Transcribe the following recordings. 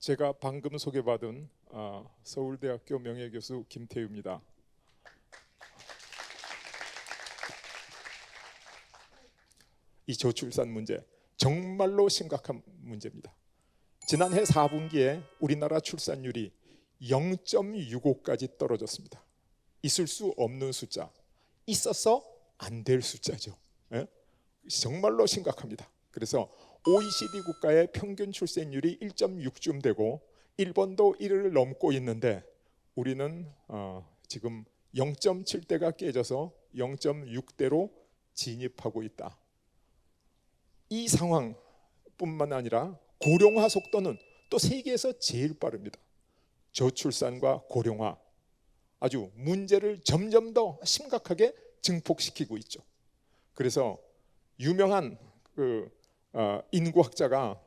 제가 방금 소개받은 서울대학교 명예교수 김태우입니다. 이 저출산 문제 정말로 심각한 문제입니다. 지난해 4분기에 우리나라 출산율이 0.65까지 떨어졌습니다. 있을 수 없는 숫자, 있어서 안 될 숫자죠. 정말로 심각합니다. 그래서 OECD 국가의 평균 출생률이 1.6쯤 되고 일본도 1을 넘고 있는데 우리는 지금 0.7대가 깨져서 0.6대로 진입하고 있다. 이 상황뿐만 아니라 고령화 속도는 또 세계에서 제일 빠릅니다. 저출산과 고령화 아주 문제를 점점 더 심각하게 증폭시키고 있죠. 그래서 유명한 인구학자가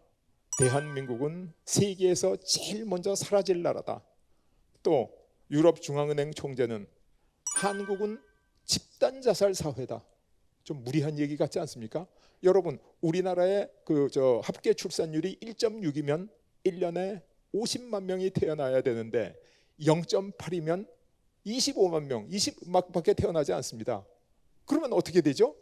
대한민국은 세계에서 제일 먼저 사라질 나라다. 또 유럽중앙은행 총재는 한국은 집단 자살 사회다. 좀 무리한 얘기 같지 않습니까? 여러분, 우리나라의 합계 출산율이 1.6이면 1년에 50만 명이 태어나야 되는데 0.8이면 25만 명, 20밖에 태어나지 않습니다. 그러면 어떻게 되죠?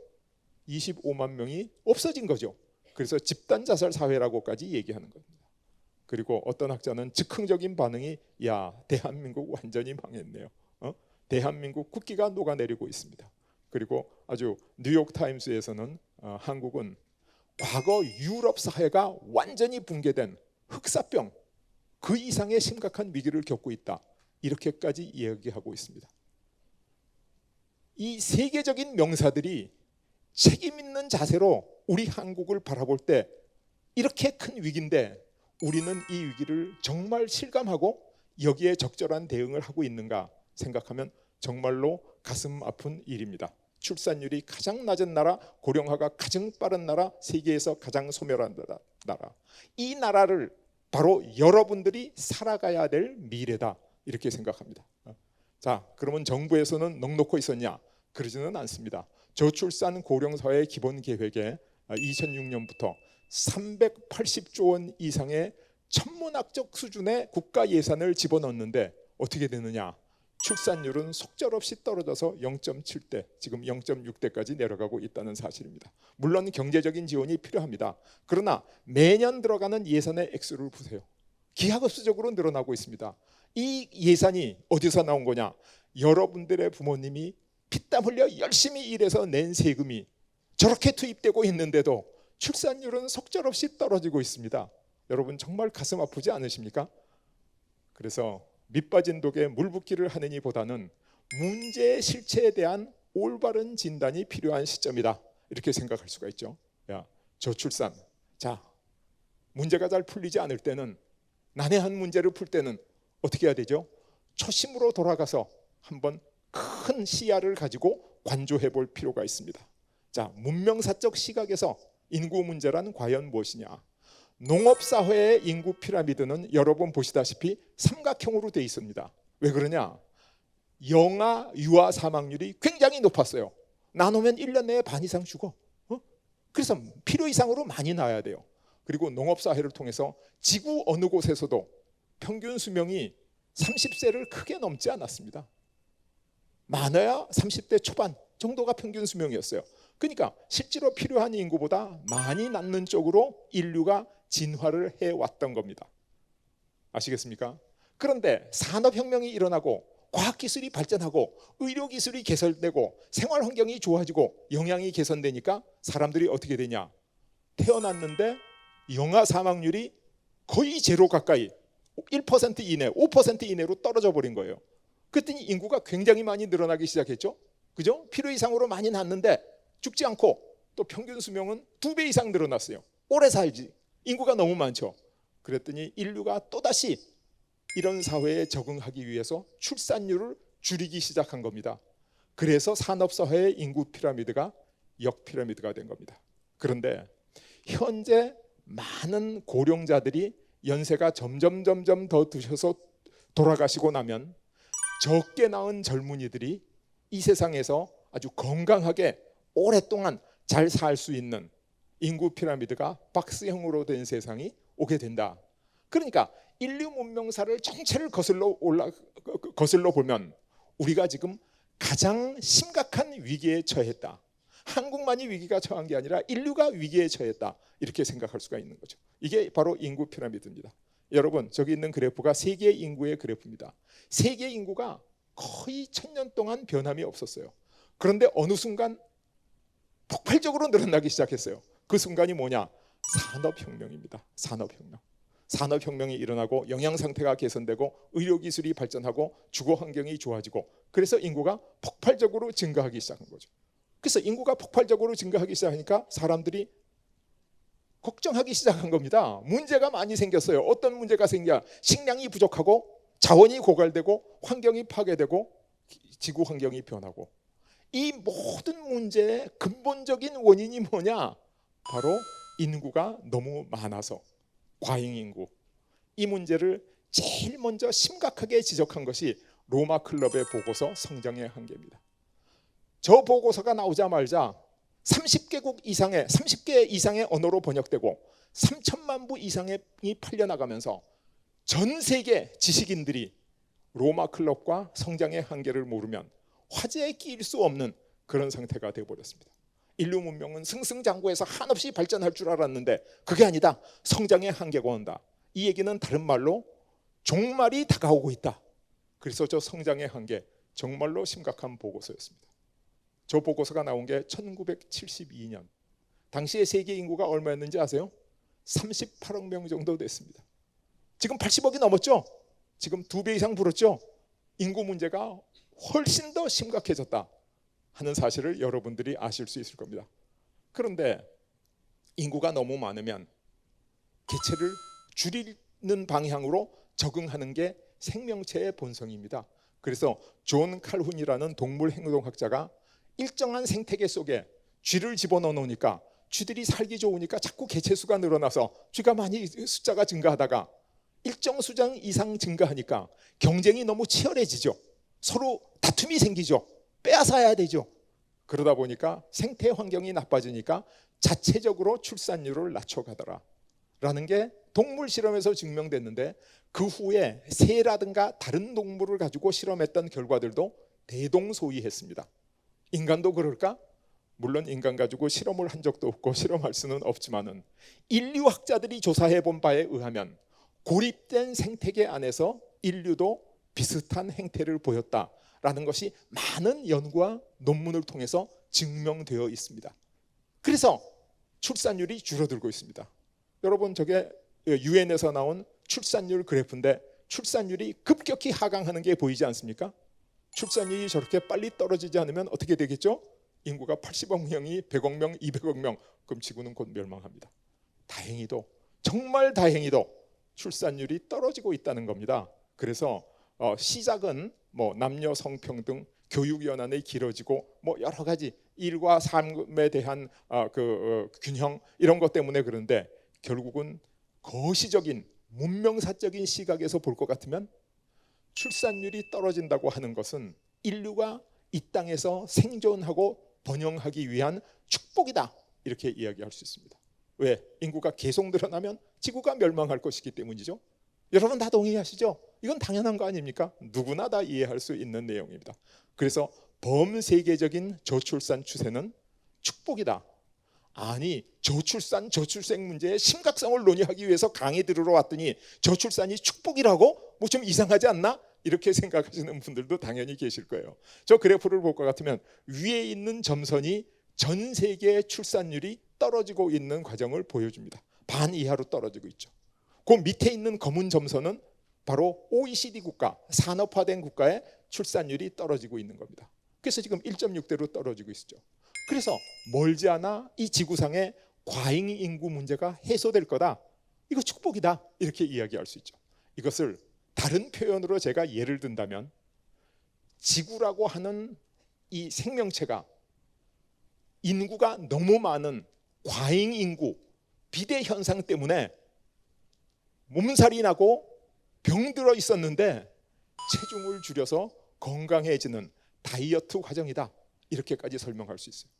25만 명이 없어진 거죠. 그래서 집단 자살 사회라고까지 얘기하는 겁니다. 그리고 어떤 학자는 즉흥적인 반응이 야, 대한민국 완전히 망했네요. 대한민국 국기가 녹아내리고 있습니다. 그리고 아주 뉴욕타임스에서는 한국은 과거 유럽 사회가 완전히 붕괴된 흑사병 그 이상의 심각한 위기를 겪고 있다. 이렇게까지 이야기하고 있습니다. 이 세계적인 명사들이 책임 있는 자세로 우리 한국을 바라볼 때 이렇게 큰 위기인데 우리는 이 위기를 정말 실감하고 여기에 적절한 대응을 하고 있는가 생각하면 정말로 가슴 아픈 일입니다. 출산율이 가장 낮은 나라, 고령화가 가장 빠른 나라, 세계에서 가장 소멸한 나라. 이 나라를 바로 여러분들이 살아가야 될 미래다. 이렇게 생각합니다. 자, 그러면 정부에서는 넉넉히 있었냐? 그러지는 않습니다. 저출산 고령사회 기본계획에 2006년부터 380조 원 이상의 천문학적 수준의 국가 예산을 집어넣었는데 어떻게 되느냐? 출산율은 속절없이 떨어져서 0.7대, 지금 0.6대까지 내려가고 있다는 사실입니다. 물론 경제적인 지원이 필요합니다. 그러나 매년 들어가는 예산의 액수를 보세요. 기하급수적으로 늘어나고 있습니다. 이 예산이 어디서 나온 거냐? 여러분들의 부모님이 피땀 흘려 열심히 일해서 낸 세금이 저렇게 투입되고 있는데도 출산율은 속절없이 떨어지고 있습니다. 여러분 정말 가슴 아프지 않으십니까? 그래서 밑빠진 독에 물 붓기를 하느니 보다는 문제의 실체에 대한 올바른 진단이 필요한 시점이다. 이렇게 생각할 수가 있죠. 저출산. 자, 문제가 잘 풀리지 않을 때는, 난해한 문제를 풀 때는 어떻게 해야 되죠? 초심으로 돌아가서 한번 큰 시야를 가지고 관조해 볼 필요가 있습니다. 자, 문명사적 시각에서 인구 문제란 과연 무엇이냐? 농업사회의 인구 피라미드는 여러분 보시다시피 삼각형으로 되어 있습니다. 왜 그러냐? 영아, 유아 사망률이 굉장히 높았어요. 나누면 1년 내에 반 이상 죽어. 그래서 필요 이상으로 많이 낳아야 돼요. 그리고 농업사회를 통해서 지구 어느 곳에서도 평균 수명이 30세를 크게 넘지 않았습니다. 많아야 30대 초반 정도가 평균 수명이었어요. 그러니까 실제로 필요한 인구보다 많이 낳는 쪽으로 인류가 진화를 해왔던 겁니다. 아시겠습니까? 그런데 산업혁명이 일어나고 과학기술이 발전하고 의료기술이 개선되고 생활환경이 좋아지고 영양이 개선되니까 사람들이 어떻게 되냐? 태어났는데 영아 사망률이 거의 제로 가까이 1% 이내, 5% 이내로 떨어져 버린 거예요. 그랬더니 인구가 굉장히 많이 늘어나기 시작했죠. 그죠? 필요 이상으로 많이 낳는데 죽지 않고 또 평균 수명은 2배 이상 늘어났어요. 오래 살지. 인구가 너무 많죠. 그랬더니 인류가 또다시 이런 사회에 적응하기 위해서 출산율을 줄이기 시작한 겁니다. 그래서 산업사회의 인구 피라미드가 역피라미드가 된 겁니다. 그런데 현재 많은 고령자들이 연세가 점점 더 드셔서 돌아가시고 나면 적게 낳은 젊은이들이 이 세상에서 아주 건강하게 오랫동안 잘 살 수 있는 인구 피라미드가 박스형으로 된 세상이 오게 된다. 그러니까 인류 문명사를 전체를 거슬러 보면 우리가 지금 가장 심각한 위기에 처했다. 한국만이 위기가 처한 게 아니라 인류가 위기에 처했다. 이렇게 생각할 수가 있는 거죠. 이게 바로 인구 피라미드입니다. 여러분, 저기 있는 그래프가 세계 인구의 그래프입니다. 세계 인구가 거의 1000년 동안 변함이 없었어요. 그런데 어느 순간 폭발적으로 늘어나기 시작했어요. 그 순간이 뭐냐? 산업혁명입니다. 산업혁명. 산업혁명이 일어나고 영양 상태가 개선되고 의료기술이 발전하고 주거환경이 좋아지고 그래서 인구가 폭발적으로 증가하기 시작한 거죠. 그래서 인구가 폭발적으로 증가하기 시작하니까 사람들이 걱정하기 시작한 겁니다. 문제가 많이 생겼어요. 어떤 문제가 생겨? 식량이 부족하고 자원이 고갈되고 환경이 파괴되고 지구 환경이 변하고 이 모든 문제의 근본적인 원인이 뭐냐? 바로 인구가 너무 많아서 과잉인구. 이 문제를 제일 먼저 심각하게 지적한 것이 로마 클럽의 보고서 성장의 한계입니다. 저 보고서가 나오자마자 30개 이상의 언어로 번역되고 3천만 부 이상이 팔려나가면서 전 세계 지식인들이 로마 클럽과 성장의 한계를 모르면 화제에 끼일 수 없는 그런 상태가 되어버렸습니다. 인류 문명은 승승장구해서 한없이 발전할 줄 알았는데 그게 아니다. 성장의 한계가 온다. 이 얘기는 다른 말로 종말이 다가오고 있다. 그래서 저 성장의 한계 정말로 심각한 보고서였습니다. 저 보고서가 나온 게 1972년. 당시에 세계 인구가 얼마였는지 아세요? 38억 명 정도 됐습니다. 지금 80억이 넘었죠? 지금 2배 이상 불었죠? 인구 문제가 훨씬 더 심각해졌다 하는 사실을 여러분들이 아실 수 있을 겁니다. 그런데 인구가 너무 많으면 개체를 줄이는 방향으로 적응하는 게 생명체의 본성입니다. 그래서 존 칼훈이라는 동물 행동학자가 일정한 생태계 속에 쥐를 집어넣어 놓으니까 쥐들이 살기 좋으니까 자꾸 개체 수가 늘어나서 쥐가 많이 숫자가 증가하다가 일정 수장 이상 증가하니까 경쟁이 너무 치열해지죠. 서로 다툼이 생기죠. 빼앗아야 되죠. 그러다 보니까 생태 환경이 나빠지니까 자체적으로 출산율을 낮춰가더라 라는 게 동물 실험에서 증명됐는데 그 후에 새라든가 다른 동물을 가지고 실험했던 결과들도 대동소이했습니다. 인간도 그럴까? 물론 인간 가지고 실험을 한 적도 없고 실험할 수는 없지만은 인류학자들이 조사해 본 바에 의하면 고립된 생태계 안에서 인류도 비슷한 행태를 보였다라는 것이 많은 연구와 논문을 통해서 증명되어 있습니다. 그래서 출산율이 줄어들고 있습니다. 여러분, 저게 유엔에서 나온 출산율 그래프인데 출산율이 급격히 하강하는 게 보이지 않습니까? 출산율이 저렇게 빨리 떨어지지 않으면 어떻게 되겠죠? 인구가 80억 명이 100억 명, 200억 명, 그럼 지구는 곧 멸망합니다. 다행히도, 정말 다행히도 출산율이 떨어지고 있다는 겁니다. 그래서 시작은 뭐 남녀 성평등, 교육 연한이 길어지고 뭐 여러 가지 일과 삶에 대한 균형 이런 것 때문에 그런데 결국은 거시적인 문명사적인 시각에서 볼 것 같으면 출산율이 떨어진다고 하는 것은 인류가 이 땅에서 생존하고 번영하기 위한 축복이다 이렇게 이야기할 수 있습니다. 왜? 인구가 계속 늘어나면 지구가 멸망할 것이기 때문이죠. 여러분 다 동의하시죠? 이건 당연한 거 아닙니까? 누구나 다 이해할 수 있는 내용입니다. 그래서 범세계적인 저출산 추세는 축복이다. 아니, 저출생 문제의 심각성을 논의하기 위해서 강의 들으러 왔더니 저출산이 축복이라고? 뭐 좀 이상하지 않나? 이렇게 생각하시는 분들도 당연히 계실 거예요. 저 그래프를 볼 것 같으면 위에 있는 점선이 전 세계 출산율이 떨어지고 있는 과정을 보여줍니다. 반 이하로 떨어지고 있죠. 그 밑에 있는 검은 점선은 바로 OECD 국가, 산업화된 국가의 출산율이 떨어지고 있는 겁니다. 그래서 지금 1.6대로 떨어지고 있죠. 그래서 멀지 않아 이 지구상의 과잉 인구 문제가 해소될 거다. 이거 축복이다. 이렇게 이야기할 수 있죠. 이것을 다른 표현으로 제가 예를 든다면 지구라고 하는 이 생명체가 인구가 너무 많은 과잉 인구, 비대 현상 때문에 몸살이 나고 병들어 있었는데 체중을 줄여서 건강해지는 다이어트 과정이다. 이렇게까지 설명할 수 있어요.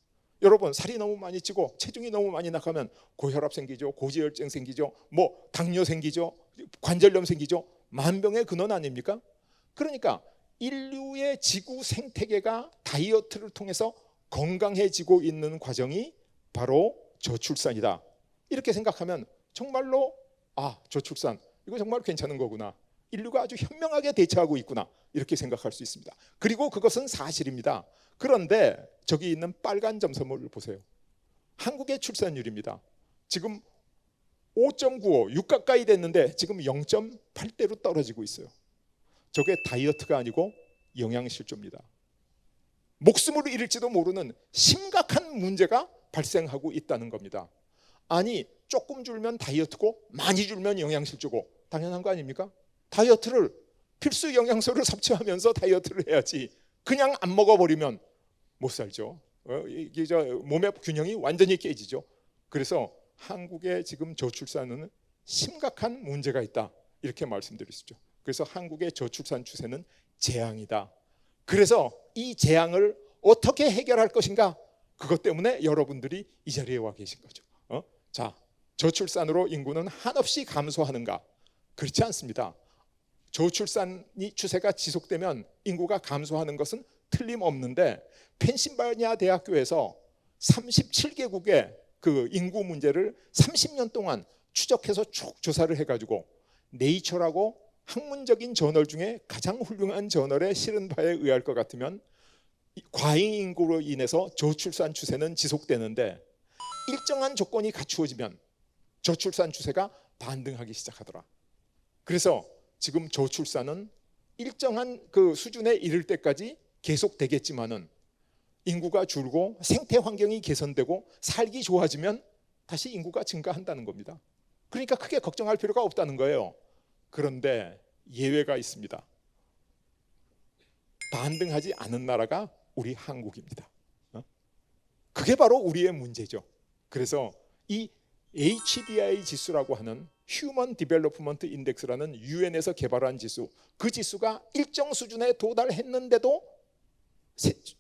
여러분 살이 너무 많이 찌고 체중이 너무 많이 나가면 고혈압 생기죠, 고지혈증 생기죠, 뭐 당뇨 생기죠, 관절염 생기죠. 만병의 근원 아닙니까? 그러니까 인류의 지구 생태계가 다이어트를 통해서 건강해지고 있는 과정이 바로 저출산이다. 이렇게 생각하면 정말로 저출산 이거 정말 괜찮은 거구나. 인류가 아주 현명하게 대처하고 있구나. 이렇게 생각할 수 있습니다. 그리고 그것은 사실입니다. 그런데 저기 있는 빨간 점선을 보세요. 한국의 출산율입니다. 지금 5.95, 6 가까이 됐는데 지금 0.8대로 떨어지고 있어요. 저게 다이어트가 아니고 영양실조입니다. 목숨을 잃을지도 모르는 심각한 문제가 발생하고 있다는 겁니다. 아니 조금 줄면 다이어트고 많이 줄면 영양실조고 당연한 거 아닙니까? 다이어트를 필수 영양소를 섭취하면서 다이어트를 해야지 그냥 안 먹어버리면 못 살죠. 몸의 균형이 완전히 깨지죠. 그래서 한국의 지금 저출산은 심각한 문제가 있다 이렇게 말씀드릴 수 있죠. 그래서 한국의 저출산 추세는 재앙이다. 그래서 이 재앙을 어떻게 해결할 것인가, 그것 때문에 여러분들이 이 자리에 와 계신 거죠. 자, 저출산으로 인구는 한없이 감소하는가? 그렇지 않습니다. 저출산이 추세가 지속되면 인구가 감소하는 것은 틀림없는데, 펜실바니아 대학교에서 37개국의 그 인구 문제를 30년 동안 추적해서 쭉 조사를 해가지고 네이처라고 학문적인 저널 중에 가장 훌륭한 저널에 실은 바에 의할 것 같으면 과잉 인구로 인해서 저출산 추세는 지속되는데 일정한 조건이 갖추어지면 저출산 추세가 반등하기 시작하더라. 그래서 지금 저출산은 일정한 그 수준에 이를 때까지 계속되겠지만은 인구가 줄고 생태 환경이 개선되고 살기 좋아지면 다시 인구가 증가한다는 겁니다. 그러니까 크게 걱정할 필요가 없다는 거예요. 그런데 예외가 있습니다. 반등하지 않은 나라가 우리 한국입니다. 그게 바로 우리의 문제죠. 그래서 이 HDI 지수라고 하는 휴먼 디벨로프먼트 인덱스라는 유엔에서 개발한 지수, 그 지수가 일정 수준에 도달했는데도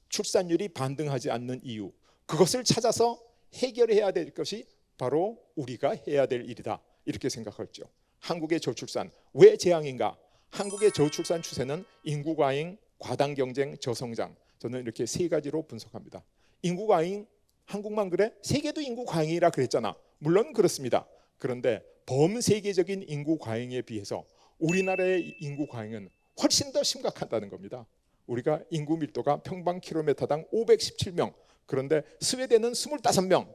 출산율이 반등하지 않는 이유, 그것을 찾아서 해결해야 될 것이 바로 우리가 해야 될 일이다 이렇게 생각했죠. 한국의 저출산 왜 재앙인가? 한국의 저출산 추세는 인구 과잉, 과당 경쟁, 저성장, 저는 이렇게 세 가지로 분석합니다. 인구 과잉, 한국만 그래? 세계도 인구 과잉이라 그랬잖아. 물론 그렇습니다. 그런데 범세계적인 인구 과잉에 비해서 우리나라의 인구 과잉은 훨씬 더 심각하다는 겁니다. 우리가 인구 밀도가 평방킬로미터당 517명, 그런데 스웨덴은 25명,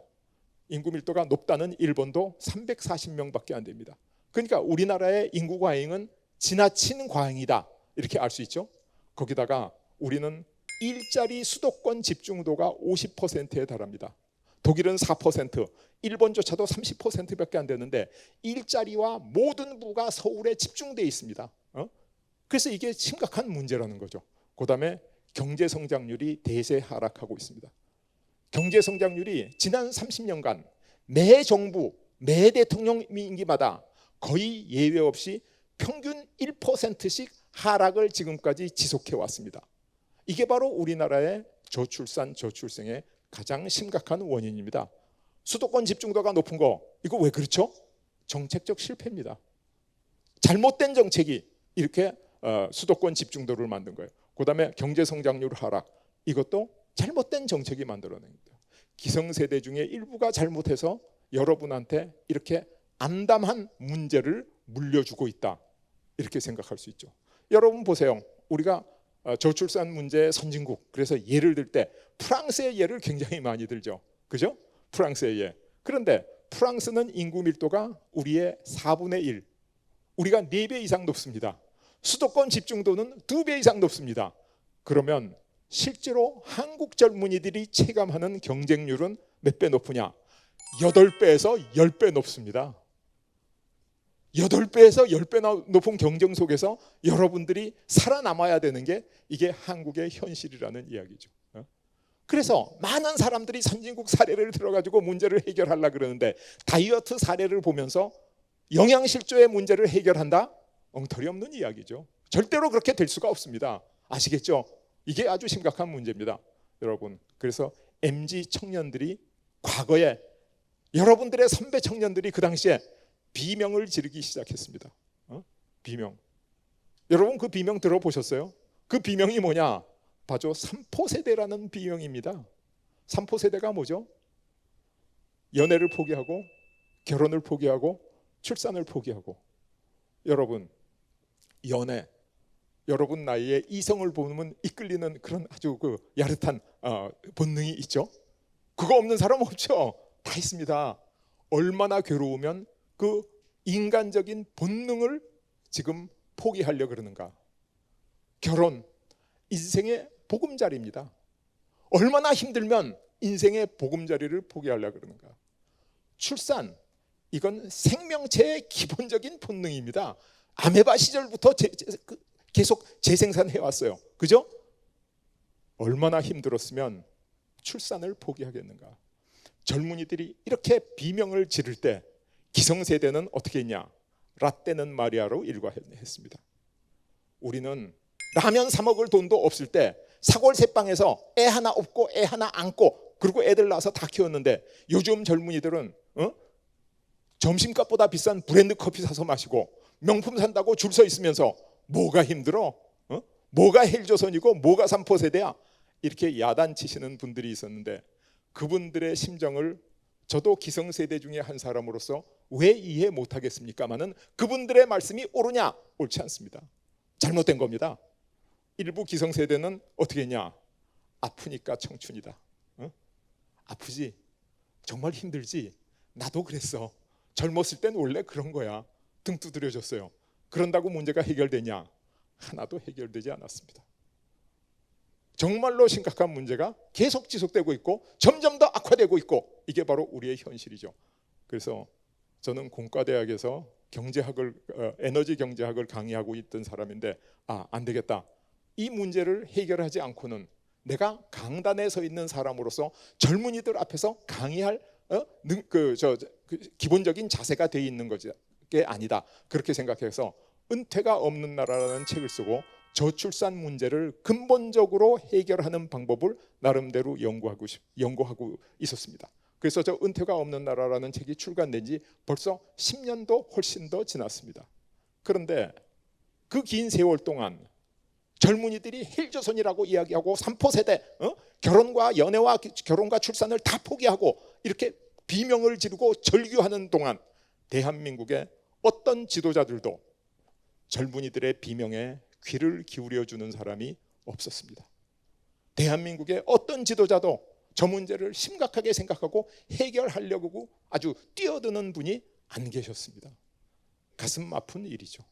인구 밀도가 높다는 일본도 340명밖에 안 됩니다. 그러니까 우리나라의 인구 과잉은 지나친 과잉이다 이렇게 알 수 있죠. 거기다가 우리는 일자리 수도권 집중도가 50%에 달합니다. 독일은 4%, 일본조차도 30%밖에 안 되는데 일자리와 모든 부가 서울에 집중되어 있습니다. 그래서 이게 심각한 문제라는 거죠. 그 다음에 경제 성장률이 대세 하락하고 있습니다. 경제 성장률이 지난 30년간 매 정부, 매 대통령 임기마다 거의 예외 없이 평균 1%씩 하락을 지금까지 지속해 왔습니다. 이게 바로 우리나라의 저출산, 저출생의 가장 심각한 원인입니다. 수도권 집중도가 높은 거, 이거 왜 그렇죠? 정책적 실패입니다. 잘못된 정책이 이렇게 수도권 집중도를 만든 거예요. 그 다음에 경제 성장률 하락, 이것도 잘못된 정책이 만들어낸 거예요. 기성세대 중에 일부가 잘못해서 여러분한테 이렇게 암담한 문제를 물려주고 있다 이렇게 생각할 수 있죠. 여러분 보세요. 우리가 저출산 문제 선진국, 그래서 예를 들 때 프랑스의 예를 굉장히 많이 들죠. 그죠? 프랑스의 예. 그런데 프랑스는 인구 밀도가 우리의 4분의 1, 우리가 4배 이상 높습니다. 수도권 집중도는 2배 이상 높습니다. 그러면 실제로 한국 젊은이들이 체감하는 경쟁률은 몇 배 높으냐? 8배에서 10배 높습니다. 8배에서 10배 높은 경쟁 속에서 여러분들이 살아남아야 되는 게 이게 한국의 현실이라는 이야기죠. 그래서 많은 사람들이 선진국 사례를 들어가지고 문제를 해결하려고 그러는데 다이어트 사례를 보면서 영양실조의 문제를 해결한다? 엉터리 없는 이야기죠. 절대로 그렇게 될 수가 없습니다. 아시겠죠? 이게 아주 심각한 문제입니다. 여러분, 그래서 MZ 청년들이 과거에 여러분들의 선배 청년들이 그 당시에 비명을 지르기 시작했습니다. 비명. 여러분 그 비명 들어보셨어요? 그 비명이 뭐냐? 바로 삼포세대라는 비명입니다. 삼포세대가 뭐죠? 연애를 포기하고 결혼을 포기하고 출산을 포기하고. 여러분 연애, 여러분 나이에 이성을 보면 이끌리는 그런 아주 그 야릇한 본능이 있죠. 그거 없는 사람 없죠. 다 있습니다. 얼마나 괴로우면 그 인간적인 본능을 지금 포기하려 그러는가. 결혼, 인생의 보금자리입니다. 얼마나 힘들면 인생의 보금자리를 포기하려 그러는가. 출산, 이건 생명체의 기본적인 본능입니다. 아메바 시절부터 계속 재생산해 왔어요. 그죠? 얼마나 힘들었으면 출산을 포기하겠는가. 젊은이들이 이렇게 비명을 지를 때 기성세대는 어떻게 했냐? 라떼는 마리아로 일과했습니다. 우리는 라면 사 먹을 돈도 없을 때 사골세빵에서 애 하나 업고 애 하나 안고 그리고 애들 낳아서 다 키웠는데, 요즘 젊은이들은 점심값보다 비싼 브랜드 커피 사서 마시고 명품 산다고 줄 서 있으면서 뭐가 힘들어? 뭐가 헬조선이고 뭐가 삼포세대야? 이렇게 야단치시는 분들이 있었는데, 그분들의 심정을 저도 기성세대 중에 한 사람으로서 왜 이해 못하겠습니까마는 그분들의 말씀이 옳으냐? 옳지 않습니다. 잘못된 겁니다. 일부 기성세대는 어떻게 했냐? 아프니까 청춘이다. 아프지? 정말 힘들지? 나도 그랬어. 젊었을 땐 원래 그런 거야. 등 두드려줬어요. 그런다고 문제가 해결되냐? 하나도 해결되지 않았습니다. 정말로 심각한 문제가 계속 지속되고 있고 점점 더 악화되고 있고, 이게 바로 우리의 현실이죠. 그래서 저는 공과대학에서 에너지 경제학을 강의하고 있던 사람인데, 안 되겠다. 이 문제를 해결하지 않고는 내가 강단에 서 있는 사람으로서 젊은이들 앞에서 강의할 기본적인 자세가 돼 있는 게 아니다. 그렇게 생각해서 은퇴가 없는 나라라는 책을 쓰고 저출산 문제를 근본적으로 해결하는 방법을 나름대로 연구하고 있었습니다. 그래서 저 은퇴가 없는 나라라는 책이 출간된 지 벌써 10년도 훨씬 더 지났습니다. 그런데 그 긴 세월 동안 젊은이들이 헬조선이라고 이야기하고 삼포세대, 결혼과 연애와 결혼과 출산을 다 포기하고 이렇게 비명을 지르고 절규하는 동안 대한민국의 어떤 지도자들도 젊은이들의 비명에 귀를 기울여 주는 사람이 없었습니다. 대한민국의 어떤 지도자도 저 문제를 심각하게 생각하고 해결하려고 아주 뛰어드는 분이 안 계셨습니다. 가슴 아픈 일이죠.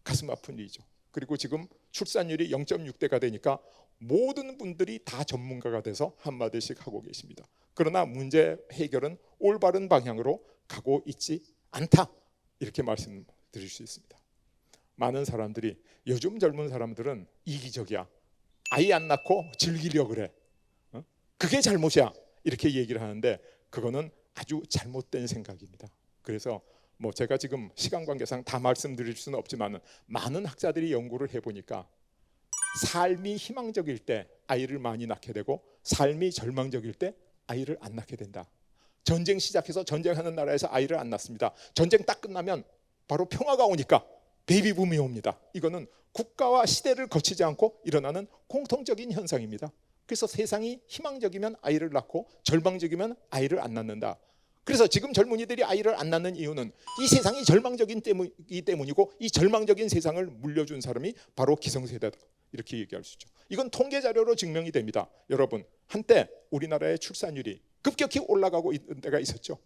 가슴 아픈 일이죠. 그리고 지금 출산율이 0.6대가 되니까 모든 분들이 다 전문가가 돼서 한마디씩 하고 계십니다. 그러나 문제 해결은 올바른 방향으로 가고 있지 않다, 이렇게 말씀드릴 수 있습니다. 많은 사람들이, 요즘 젊은 사람들은 이기적이야. 아이 안 낳고 즐기려 그래. 그게 잘못이야. 이렇게 얘기를 하는데 그거는 아주 잘못된 생각입니다. 그래서 제가 지금 시간 관계상 다 말씀드릴 수는 없지만 많은 학자들이 연구를 해보니까 삶이 희망적일 때 아이를 많이 낳게 되고 삶이 절망적일 때 아이를 안 낳게 된다. 전쟁 시작해서 전쟁하는 나라에서 아이를 안 낳습니다. 전쟁 딱 끝나면 바로 평화가 오니까 베이비붐이 옵니다. 이거는 국가와 시대를 거치지 않고 일어나는 공통적인 현상입니다. 그래서 세상이 희망적이면 아이를 낳고 절망적이면 아이를 안 낳는다. 그래서 지금 젊은이들이 아이를 안 낳는 이유는 이 세상이 절망적이기 때문이고, 이 절망적인 세상을 물려준 사람이 바로 기성세대다, 이렇게 얘기할 수 있죠. 이건 통계 자료로 증명이 됩니다. 여러분, 한때 우리나라의 출산율이 급격히 올라가고 있는 때가 있었죠.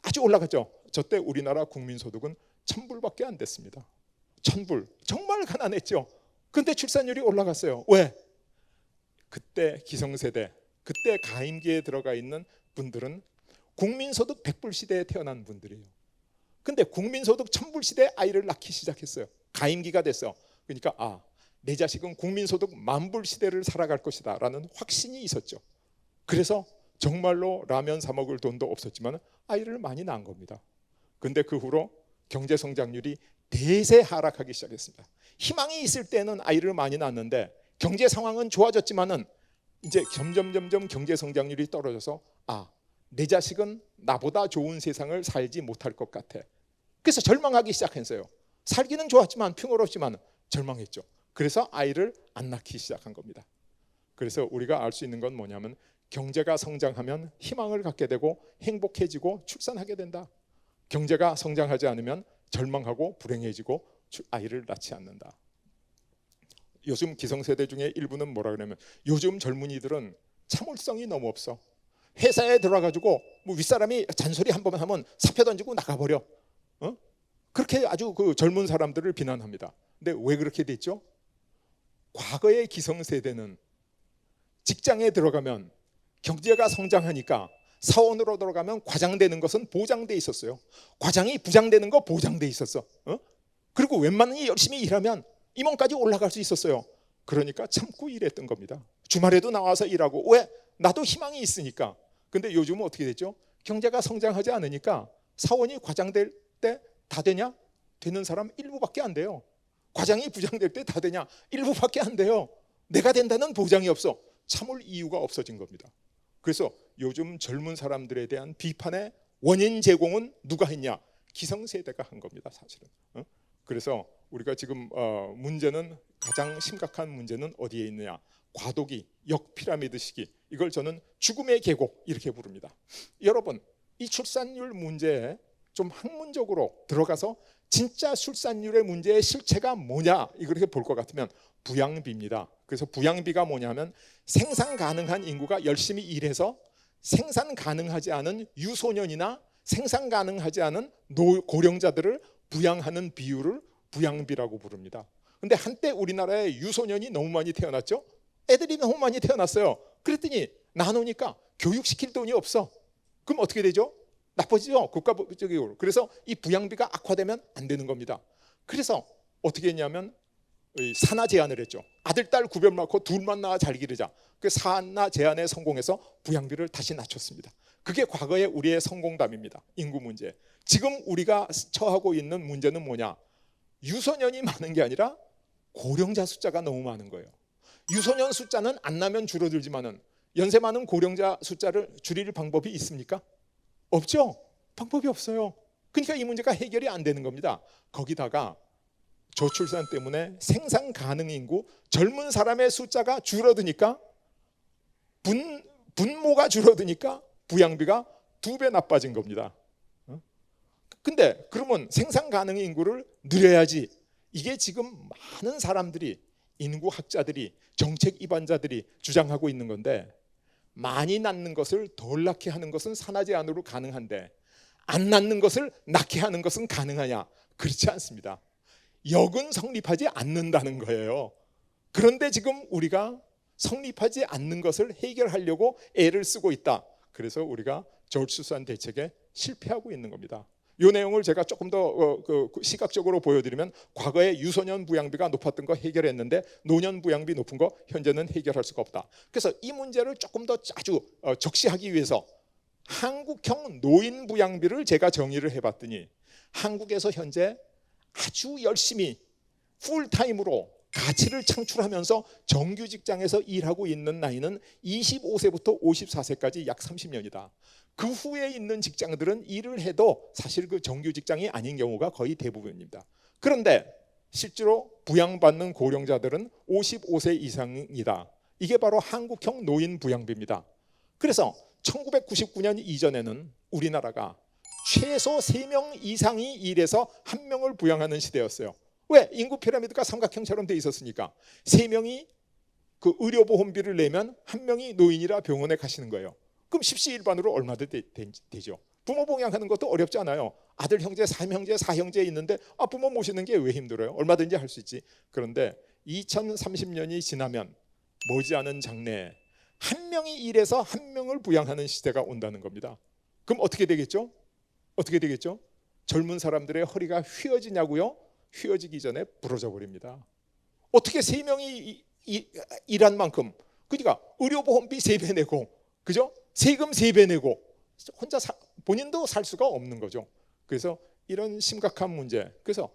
아주 올라갔죠. 저때 우리나라 국민소득은 1,000불밖에 안 됐습니다. 1,000불, 정말 가난했죠. 근데 출산율이 올라갔어요. 왜? 그때 기성세대, 그때 가임기에 들어가 있는 분들은 국민소득 100불 시대에 태어난 분들이에요. 근데 국민소득 1,000불 시대에 아이를 낳기 시작했어요. 가임기가 됐어. 그러니까 내 자식은 국민소득 10,000불 시대를 살아갈 것이다 라는 확신이 있었죠. 그래서 정말로 라면 사 먹을 돈도 없었지만 아이를 많이 낳은 겁니다. 근데 그 후로 경제 성장률이 대세 하락하기 시작했습니다. 희망이 있을 때는 아이를 많이 낳았는데 경제 상황은 좋아졌지만은 이제 점점 경제 성장률이 떨어져서 내 자식은 나보다 좋은 세상을 살지 못할 것 같아. 그래서 절망하기 시작했어요. 살기는 좋았지만 평화롭지만 절망했죠. 그래서 아이를 안 낳기 시작한 겁니다. 그래서 우리가 알 수 있는 건 뭐냐면 경제가 성장하면 희망을 갖게 되고 행복해지고 출산하게 된다. 경제가 성장하지 않으면 절망하고 불행해지고 아이를 낳지 않는다. 요즘 기성세대 중에 일부는 뭐라 그러냐면 요즘 젊은이들은 참을성이 너무 없어. 회사에 들어가가지고 뭐 윗사람이 잔소리 한 번만 하면 사표 던지고 나가버려. 그렇게 아주 그 젊은 사람들을 비난합니다. 근데 왜 그렇게 됐죠? 과거의 기성세대는 직장에 들어가면 경제가 성장하니까 사원으로 들어가면 과장되는 것은 보장돼 있었어요. 과장이 부장되는 거 보장돼 있었어. 그리고 웬만히 열심히 일하면 임원까지 올라갈 수 있었어요. 그러니까 참고 일했던 겁니다. 주말에도 나와서 일하고. 왜? 나도 희망이 있으니까. 근데 요즘은 어떻게 됐죠? 경제가 성장하지 않으니까 사원이 과장될 때 다 되냐? 되는 사람 일부밖에 안 돼요. 과장이 부장될 때 다 되냐? 일부밖에 안 돼요. 내가 된다는 보장이 없어. 참을 이유가 없어진 겁니다. 그래서 요즘 젊은 사람들에 대한 비판의 원인 제공은 누가 했냐? 기성세대가 한 겁니다, 사실은. 그래서 우리가 지금 문제는, 가장 심각한 문제는 어디에 있느냐? 과도기, 역피라미드 시기. 이걸 저는 죽음의 계곡 이렇게 부릅니다. 여러분, 이 출산율 문제에 좀 학문적으로 들어가서 진짜 출산율의 문제의 실체가 뭐냐 이렇게 볼 것 같으면 부양비입니다. 그래서 부양비가 뭐냐면 생산 가능한 인구가 열심히 일해서 생산 가능하지 않은 유소년이나 생산 가능하지 않은 고령자들을 부양하는 비율을 부양비라고 부릅니다. 근데 한때 우리나라에 유소년이 너무 많이 태어났죠. 애들이 너무 많이 태어났어요. 그랬더니 나누니까 교육시킬 돈이 없어. 그럼 어떻게 되죠? 나빠지죠, 국가적으로. 그래서 이 부양비가 악화되면 안 되는 겁니다. 그래서 어떻게 했냐면 산하 제한을 했죠. 아들, 딸 구별 많고 둘만 낳아 잘 기르자. 그 산하 제한에 성공해서 부양비를 다시 낮췄습니다. 그게 과거의 우리의 성공담입니다. 인구 문제. 지금 우리가 처하고 있는 문제는 뭐냐? 유소년이 많은 게 아니라 고령자 숫자가 너무 많은 거예요. 유소년 숫자는 안 나면 줄어들지만은 연세 많은 고령자 숫자를 줄일 방법이 있습니까? 없죠. 방법이 없어요. 그러니까 이 문제가 해결이 안 되는 겁니다. 거기다가 저출산 때문에 생산 가능 인구, 젊은 사람의 숫자가 줄어드니까 분모가 줄어드니까 부양비가 2배 나빠진 겁니다. 근데 그러면 생산 가능 인구를 늘려야지. 이게 지금 많은 사람들이, 인구학자들이, 정책 입안자들이 주장하고 있는 건데, 많이 낳는 것을 덜 낳게 하는 것은 산하 제한으로 가능한데 안 낳는 것을 낳게 하는 것은 가능하냐? 그렇지 않습니다. 역은 성립하지 않는다는 거예요. 그런데 지금 우리가 성립하지 않는 것을 해결하려고 애를 쓰고 있다. 그래서 우리가 저출산 대책에 실패하고 있는 겁니다. 이 내용을 제가 조금 더 시각적으로 보여드리면, 과거에 유소년 부양비가 높았던 거 해결했는데 노년 부양비 높은 거 현재는 해결할 수가 없다. 그래서 이 문제를 조금 더 아주 적시하기 위해서 한국형 노인 부양비를 제가 정의를 해봤더니, 한국에서 현재 아주 열심히 풀타임으로 가치를 창출하면서 정규 직장에서 일하고 있는 나이는 25세부터 54세까지 약 30년이다. 그 후에 있는 직장들은 일을 해도 사실 그 정규 직장이 아닌 경우가 거의 대부분입니다. 그런데 실제로 부양받는 고령자들은 55세 이상이다. 이게 바로 한국형 노인 부양비입니다. 그래서 1999년 이전에는 우리나라가 최소 3명 이상이 일해서 1명을 부양하는 시대였어요. 왜? 인구 피라미드가 삼각형처럼 돼 있었으니까. 3명이 그 의료보험비를 내면 1명이 노인이라 병원에 가시는 거예요. 그럼 십시일반으로 얼마든 되죠. 부모 봉양하는 것도 어렵지 않아요. 아들, 형제, 삼형제, 사형제 있는데 부모 모시는 게 왜 힘들어요? 얼마든지 할 수 있지. 그런데 2030년이 지나면 머지않은 장래에 1명이 일해서 1명을 부양하는 시대가 온다는 겁니다. 그럼 어떻게 되겠죠? 어떻게 되겠죠? 젊은 사람들의 허리가 휘어지냐고요? 휘어지기 전에 부러져 버립니다. 어떻게 3명이 일한 만큼, 그러니까 의료보험비 3배 내고, 그죠? 세금 3배 내고 혼자 본인도 살 수가 없는 거죠. 그래서 이런 심각한 문제, 그래서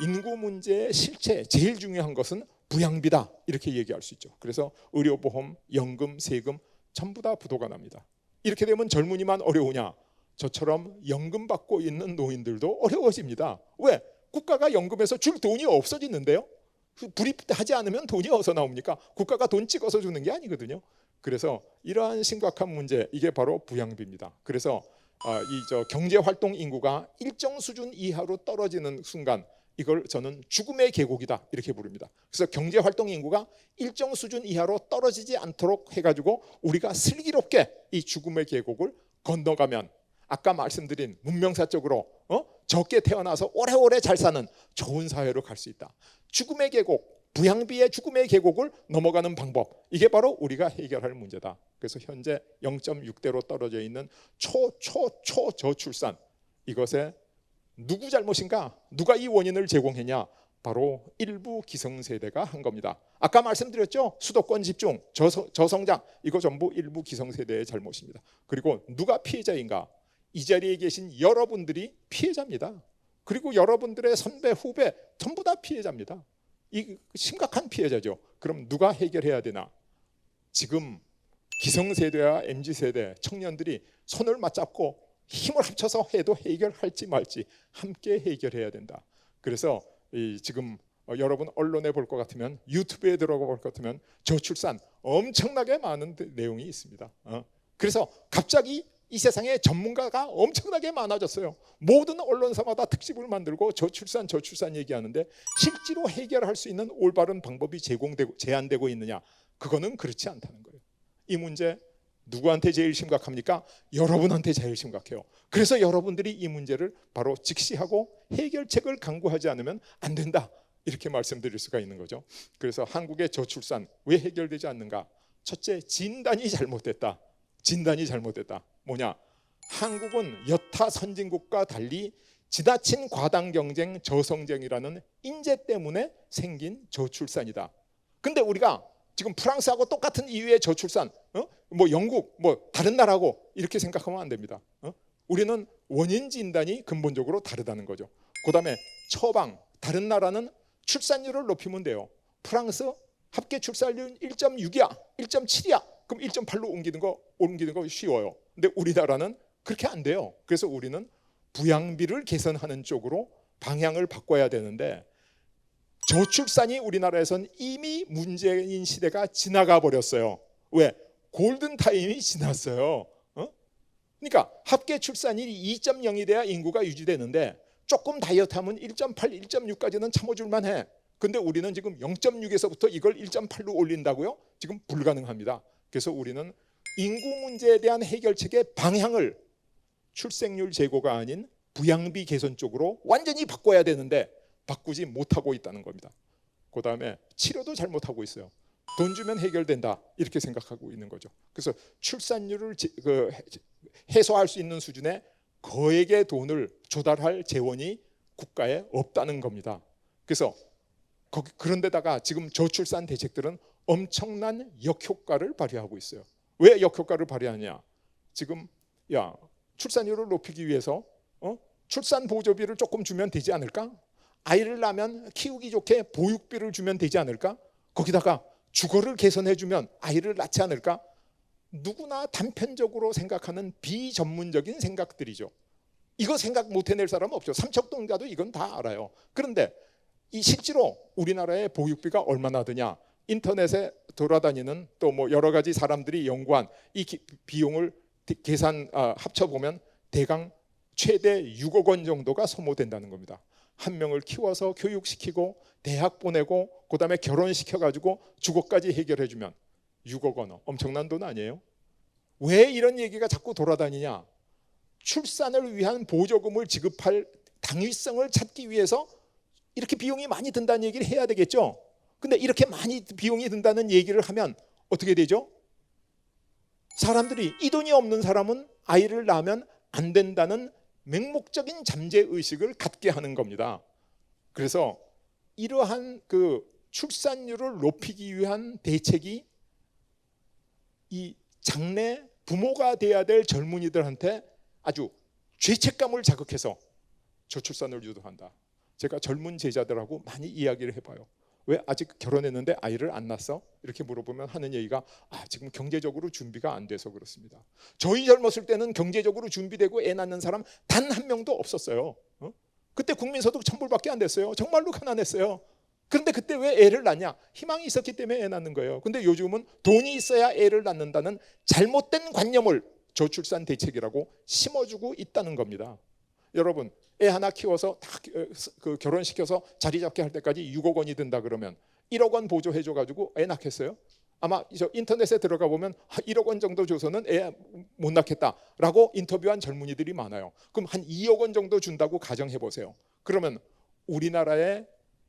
인구 문제의 실체, 제일 중요한 것은 부양비다 이렇게 얘기할 수 있죠. 그래서 의료보험, 연금, 세금 전부 다 부도가 납니다. 이렇게 되면 젊은이만 어려우냐? 저처럼 연금 받고 있는 노인들도 어려워집니다. 왜? 국가가 연금에서 줄 돈이 없어지는데요. 불입하지 않으면 돈이 어디서 나옵니까? 국가가 돈 찍어서 주는 게 아니거든요. 그래서 이러한 심각한 문제, 이게 바로 부양비입니다. 그래서 경제활동 인구가 일정 수준 이하로 떨어지는 순간, 이걸 저는 죽음의 계곡이다 이렇게 부릅니다. 그래서 경제활동 인구가 일정 수준 이하로 떨어지지 않도록 해가지고 우리가 슬기롭게 이 죽음의 계곡을 건너가면, 아까 말씀드린 문명사적으로 적게 태어나서 오래오래 잘 사는 좋은 사회로 갈 수 있다. 죽음의 계곡, 부양비의 죽음의 계곡을 넘어가는 방법, 이게 바로 우리가 해결할 문제다. 그래서 현재 0.6대로 떨어져 있는 초저출산, 이것에 누구 잘못인가? 누가 이 원인을 제공했냐? 바로 일부 기성세대가 한 겁니다. 아까 말씀드렸죠? 수도권 집중, 저성장, 이거 전부 일부 기성세대의 잘못입니다. 그리고 누가 피해자인가? 이 자리에 계신 여러분들이 피해자입니다. 그리고 여러분들의 선배, 후배 전부 다 피해자입니다. 이 심각한 피해자죠. 그럼 누가 해결해야 되나? 지금 기성세대와 MZ세대 청년들이 손을 맞잡고 힘을 합쳐서 해도 해결할지 말지 함께 해결해야 된다. 그래서 지금 여러분 언론에 볼 것 같으면, 유튜브에 들어가 볼 것 같으면 저출산 엄청나게 많은 내용이 있습니다. 그래서 갑자기 이 세상에 전문가가 엄청나게 많아졌어요. 모든 언론사마다 특집을 만들고 저출산 얘기하는데, 실제로 해결할 수 있는 올바른 방법이 제안되고 있느냐? 그거는 그렇지 않다는 거예요. 이 문제 누구한테 제일 심각합니까? 여러분한테 제일 심각해요. 그래서 여러분들이 이 문제를 바로 직시하고 해결책을 강구하지 않으면 안 된다, 이렇게 말씀드릴 수가 있는 거죠. 그래서 한국의 저출산 왜 해결되지 않는가? 첫째, 진단이 잘못됐다. 뭐냐? 한국은 여타 선진국과 달리 지나친 과당 경쟁, 저성장이라는 인재 때문에 생긴 저출산이다. 근데 우리가 지금 프랑스하고 똑같은 이유의 저출산, 영국, 다른 나라하고 이렇게 생각하면 안 됩니다. 우리는 원인 진단이 근본적으로 다르다는 거죠. 그다음에 처방, 다른 나라는 출산율을 높이면 돼요. 프랑스 합계 출산율 1.6이야, 1.7이야. 그럼 1.8로 옮기는 거 쉬워요. 근데 우리나라는 그렇게 안 돼요. 그래서 우리는 부양비를 개선하는 쪽으로 방향을 바꿔야 되는데, 저출산이 우리나라에선 이미 문재인 시대가 지나가 버렸어요. 왜? 골든타임이 지났어요. 그러니까 합계 출산율이 2.0이 돼야 인구가 유지되는데, 조금 다이어트하면 1.8, 1.6까지는 참아줄만 해. 근데 우리는 지금 0.6에서부터 이걸 1.8로 올린다고요? 지금 불가능합니다. 그래서 우리는 인구 문제에 대한 해결책의 방향을 출생률 제고가 아닌 부양비 개선 쪽으로 완전히 바꿔야 되는데 바꾸지 못하고 있다는 겁니다. 그 다음에 치료도 잘못하고 있어요. 돈 주면 해결된다 이렇게 생각하고 있는 거죠. 그래서 출산율을 해소할 수 있는 수준의 거액의 돈을 조달할 재원이 국가에 없다는 겁니다. 그래서 그런데다가 지금 저출산 대책들은 엄청난 역효과를 발휘하고 있어요. 왜 역효과를 발휘하냐? 지금 출산율을 높이기 위해서 출산 보조비를 조금 주면 되지 않을까? 아이를 낳으면 키우기 좋게 보육비를 주면 되지 않을까? 거기다가 주거를 개선해주면 아이를 낳지 않을까? 누구나 단편적으로 생각하는 비전문적인 생각들이죠. 이거 생각 못 해낼 사람은 없죠. 삼척동자도 이건 다 알아요. 그런데 이 실제로 우리나라의 보육비가 얼마나 드냐? 인터넷에 돌아다니는 또 여러 가지 사람들이 연구한 이 비용을 합쳐보면 대강 최대 6억 원 정도가 소모된다는 겁니다. 한 명을 키워서 교육시키고 대학 보내고 그다음에 결혼시켜가지고 주거까지 해결해주면 6억 원, 엄청난 돈 아니에요? 왜 이런 얘기가 자꾸 돌아다니냐? 출산을 위한 보조금을 지급할 당위성을 찾기 위해서 이렇게 비용이 많이 든다는 얘기를 해야 되겠죠? 근데 이렇게 많이 비용이 든다는 얘기를 하면 어떻게 되죠? 사람들이, 이 돈이 없는 사람은 아이를 낳으면 안 된다는 맹목적인 잠재의식을 갖게 하는 겁니다. 그래서 이러한 출산율을 높이기 위한 대책이 이 장래 부모가 돼야 될 젊은이들한테 아주 죄책감을 자극해서 저출산을 유도한다. 제가 젊은 제자들하고 많이 이야기를 해봐요. 왜 아직 결혼했는데 아이를 안 낳았어? 이렇게 물어보면 하는 얘기가 지금 경제적으로 준비가 안 돼서 그렇습니다. 저희 젊었을 때는 경제적으로 준비되고 애 낳는 사람 단 한 명도 없었어요. 그때 국민소득 1,000불밖에 안 됐어요. 정말로 가난했어요. 그런데 그때 왜 애를 낳냐? 희망이 있었기 때문에 애 낳는 거예요. 근데 요즘은 돈이 있어야 애를 낳는다는 잘못된 관념을 저출산 대책이라고 심어주고 있다는 겁니다. 여러분, 애 하나 키워서 다 결혼시켜서 자리 잡게 할 때까지 6억 원이 든다 그러면 1억 원 보조해줘 가지고 애 낳겠어요? 아마 저 인터넷에 들어가 보면 1억 원 정도 줘서는 애 못 낳겠다라고 인터뷰한 젊은이들이 많아요. 그럼 한 2억 원 정도 준다고 가정해 보세요. 그러면 우리나라에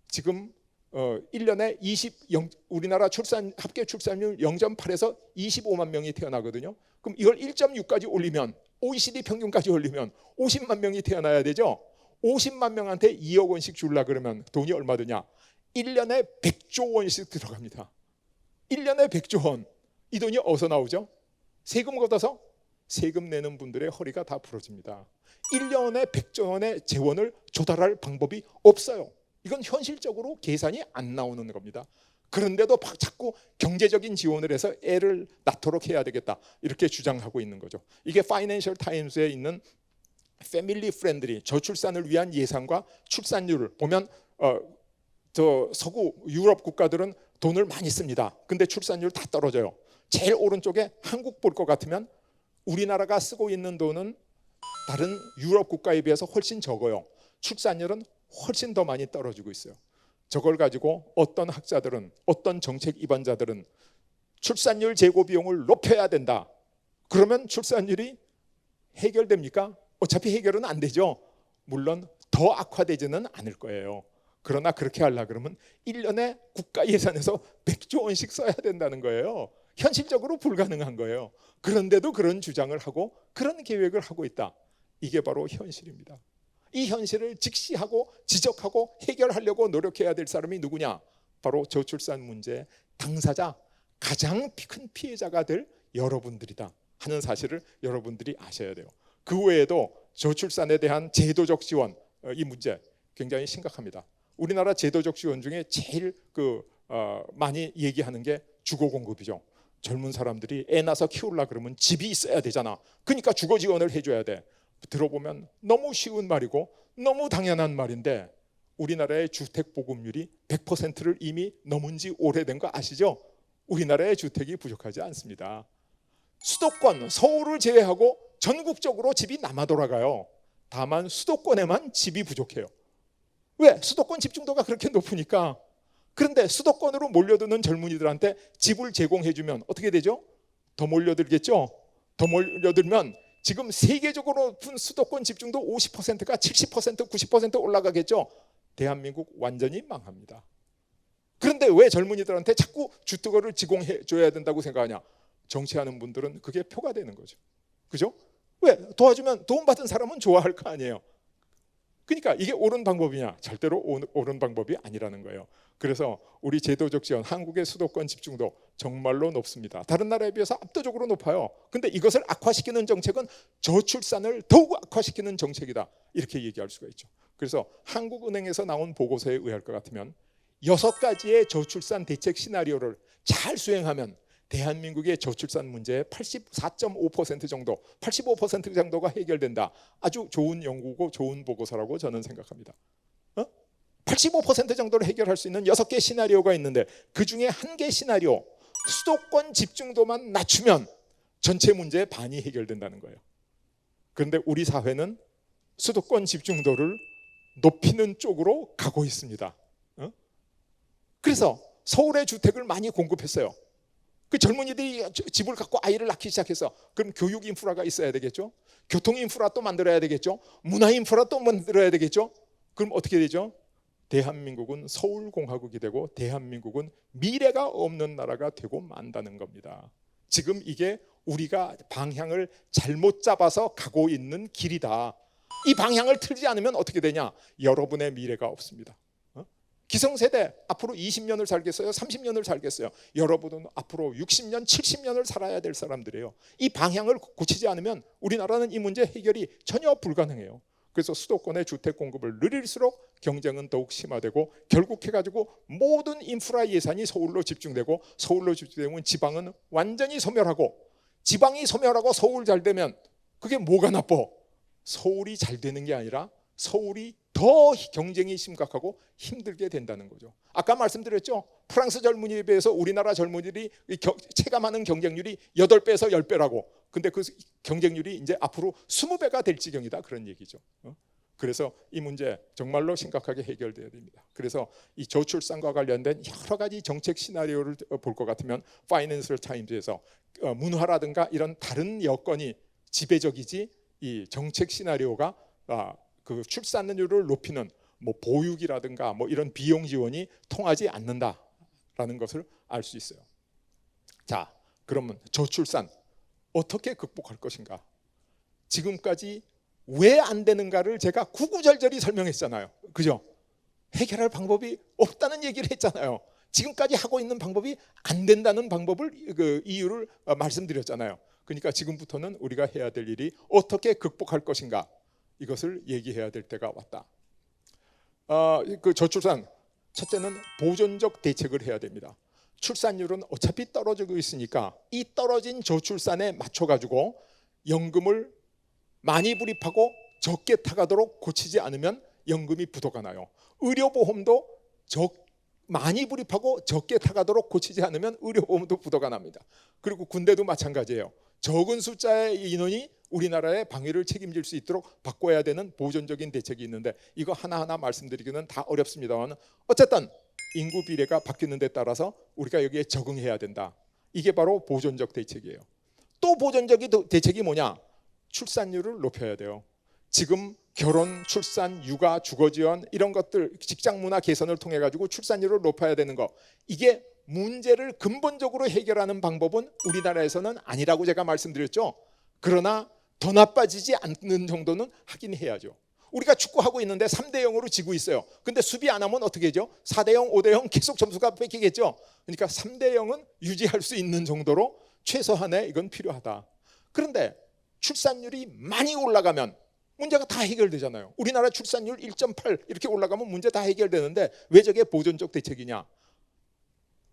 지금 1년에 우리나라 합계 출산율 0.8에서 25만 명이 태어나거든요. 그럼 이걸 1.6까지 올리면 OECD 평균까지 올리면 50만 명이 태어나야 되죠. 50만 명한테 2억 원씩 주려 그러면 돈이 얼마 드냐? 1년에 100조 원씩 들어갑니다. 1년에 100조 원. 이 돈이 어디서 나오죠? 세금 걷어서? 세금 내는 분들의 허리가 다 부러집니다. 1년에 100조 원의 재원을 조달할 방법이 없어요. 이건 현실적으로 계산이 안 나오는 겁니다. 그런데도 자꾸 경제적인 지원을 해서 애를 낳도록 해야 되겠다 이렇게 주장하고 있는 거죠. 이게 파이낸셜 타임스에 있는 패밀리 프렌들리 저출산을 위한 예산과 출산율을 보면 저 서구 유럽 국가들은 돈을 많이 씁니다. 근데 출산율 다 떨어져요. 제일 오른쪽에 한국 볼 것 같으면 우리나라가 쓰고 있는 돈은 다른 유럽 국가에 비해서 훨씬 적어요. 출산율은 훨씬 더 많이 떨어지고 있어요. 저걸 가지고 어떤 학자들은, 어떤 정책 입안자들은 출산율 재고 비용을 높여야 된다. 그러면 출산율이 해결됩니까? 어차피 해결은 안 되죠. 물론 더 악화되지는 않을 거예요. 그러나 그렇게 하려고 그러면 1년에 국가 예산에서 100조 원씩 써야 된다는 거예요. 현실적으로 불가능한 거예요. 그런데도 그런 주장을 하고 그런 계획을 하고 있다. 이게 바로 현실입니다. 이 현실을 직시하고 지적하고 해결하려고 노력해야 될 사람이 누구냐? 바로 저출산 문제 당사자, 가장 큰 피해자가 될 여러분들이다 하는 사실을 여러분들이 아셔야 돼요. 그 외에도 저출산에 대한 제도적 지원, 이 문제 굉장히 심각합니다. 우리나라 제도적 지원 중에 제일 많이 얘기하는 게 주거 공급이죠. 젊은 사람들이 애 낳아서 키우려고 그러면 집이 있어야 되잖아. 그러니까 주거 지원을 해줘야 돼. 들어보면 너무 쉬운 말이고 너무 당연한 말인데 우리나라의 주택 보급률이 100%를 이미 넘은 지 오래된 거 아시죠? 우리나라의 주택이 부족하지 않습니다. 수도권, 서울을 제외하고 전국적으로 집이 남아 돌아가요. 다만 수도권에만 집이 부족해요. 왜? 수도권 집중도가 그렇게 높으니까. 그런데 수도권으로 몰려드는 젊은이들한테 집을 제공해주면 어떻게 되죠? 더 몰려들겠죠? 더 몰려들면 지금 세계적으로 높은 수도권 집중도 50%가 70%, 90% 올라가겠죠? 대한민국 완전히 망합니다. 그런데 왜 젊은이들한테 자꾸 주택을 제공해줘야 된다고 생각하냐? 정치하는 분들은 그게 표가 되는 거죠. 그죠? 왜? 도와주면 도움받은 사람은 좋아할 거 아니에요. 그러니까 이게 옳은 방법이냐? 절대로 옳은 방법이 아니라는 거예요. 그래서 우리 제도적 지원, 한국의 수도권 집중도 정말로 높습니다. 다른 나라에 비해서 압도적으로 높아요. 근데 이것을 악화시키는 정책은 저출산을 더욱 악화시키는 정책이다. 이렇게 얘기할 수가 있죠. 그래서 한국은행에서 나온 보고서에 의할 것 같으면 6가지의 저출산 대책 시나리오를 잘 수행하면 대한민국의 저출산 문제의 84.5% 정도, 85% 정도가 해결된다. 아주 좋은 연구고 좋은 보고서라고 저는 생각합니다. 85% 정도를 해결할 수 있는 6개 시나리오가 있는데 그 중에 1개 시나리오, 수도권 집중도만 낮추면 전체 문제의 반이 해결된다는 거예요. 그런데 우리 사회는 수도권 집중도를 높이는 쪽으로 가고 있습니다. 그래서 서울에 주택을 많이 공급했어요. 그 젊은이들이 집을 갖고 아이를 낳기 시작해서 그럼 교육 인프라가 있어야 되겠죠? 교통 인프라 또 만들어야 되겠죠? 문화 인프라 또 만들어야 되겠죠? 그럼 어떻게 되죠? 대한민국은 서울공화국이 되고 대한민국은 미래가 없는 나라가 되고 만다는 겁니다. 지금 이게 우리가 방향을 잘못 잡아서 가고 있는 길이다. 이 방향을 틀지 않으면 어떻게 되냐? 여러분의 미래가 없습니다. 기성세대 앞으로 20년을 살겠어요? 30년을 살겠어요? 여러분은 앞으로 60년, 70년을 살아야 될 사람들이에요. 이 방향을 고치지 않으면 우리나라는 이 문제 해결이 전혀 불가능해요. 그래서 수도권의 주택 공급을 늘릴수록 경쟁은 더욱 심화되고 결국 해가지고 모든 인프라 예산이 서울로 집중되고 서울로 집중되면 지방은 완전히 소멸하고 지방이 소멸하고 서울 잘 되면 그게 뭐가 나빠? 서울이 잘 되는 게 아니라 서울이 더 경쟁이 심각하고 힘들게 된다는 거죠. 아까 말씀드렸죠. 프랑스 젊은이에 비해서 우리나라 젊은이들이 체감하는 경쟁률이 8배에서 10배라고. 근데 그 경쟁률이 이제 앞으로 20배가 될 지경이다 그런 얘기죠. 그래서 이 문제 정말로 심각하게 해결돼야 됩니다. 그래서 이 저출산과 관련된 여러 가지 정책 시나리오를 볼 것 같으면 파이낸셜 타임즈에서 문화라든가 이런 다른 여건이 지배적이지 이 정책 시나리오가 그 출산율을 높이는 뭐 보육이라든가 뭐 이런 비용 지원이 통하지 않는다라는 것을 알 수 있어요. 자, 그러면 저출산 어떻게 극복할 것인가? 지금까지 왜 안 되는가를 제가 구구절절히 설명했잖아요. 그죠? 해결할 방법이 없다는 얘기를 했잖아요. 지금까지 하고 있는 방법이 안 된다는 방법을 그 이유를 말씀드렸잖아요. 그러니까 지금부터는 우리가 해야 될 일이 어떻게 극복할 것인가 이것을 얘기해야 될 때가 왔다. 그 저출산 첫째는 보존적 대책을 해야 됩니다. 출산율은 어차피 떨어지고 있으니까 이 떨어진 저출산에 맞춰가지고 연금을 많이 불입하고 적게 타가도록 고치지 않으면 연금이 부도가 나요. 의료보험도 많이 불입하고 적게 타가도록 고치지 않으면 의료보험도 부도가 납니다. 그리고 군대도 마찬가지예요. 적은 숫자의 인원이 우리나라의 방위를 책임질 수 있도록 바꿔야 되는 보존적인 대책이 있는데 이거 하나하나 말씀드리기는 다 어렵습니다만 어쨌든 인구 비례가 바뀌는 데 따라서 우리가 여기에 적응해야 된다. 이게 바로 보존적 대책이에요. 또 보존적인 대책이 뭐냐? 출산율을 높여야 돼요. 지금 결혼, 출산, 육아, 주거지원 이런 것들 직장 문화 개선을 통해 가지고 출산율을 높여야 되는 거 이게 문제를 근본적으로 해결하는 방법은 우리나라에서는 아니라고 제가 말씀드렸죠. 그러나 더 나빠지지 않는 정도는 하긴 해야죠. 우리가 축구하고 있는데 3대0으로 지고 있어요. 근데 수비 안 하면 어떻게 되죠? 4대0, 5대0 계속 점수가 뺏기겠죠. 그러니까 3대0은 유지할 수 있는 정도로 최소한의 이건 필요하다. 그런데 출산율이 많이 올라가면 문제가 다 해결되잖아요. 우리나라 출산율 1.8 이렇게 올라가면 문제 다 해결되는데 왜 저게 보존적 대책이냐?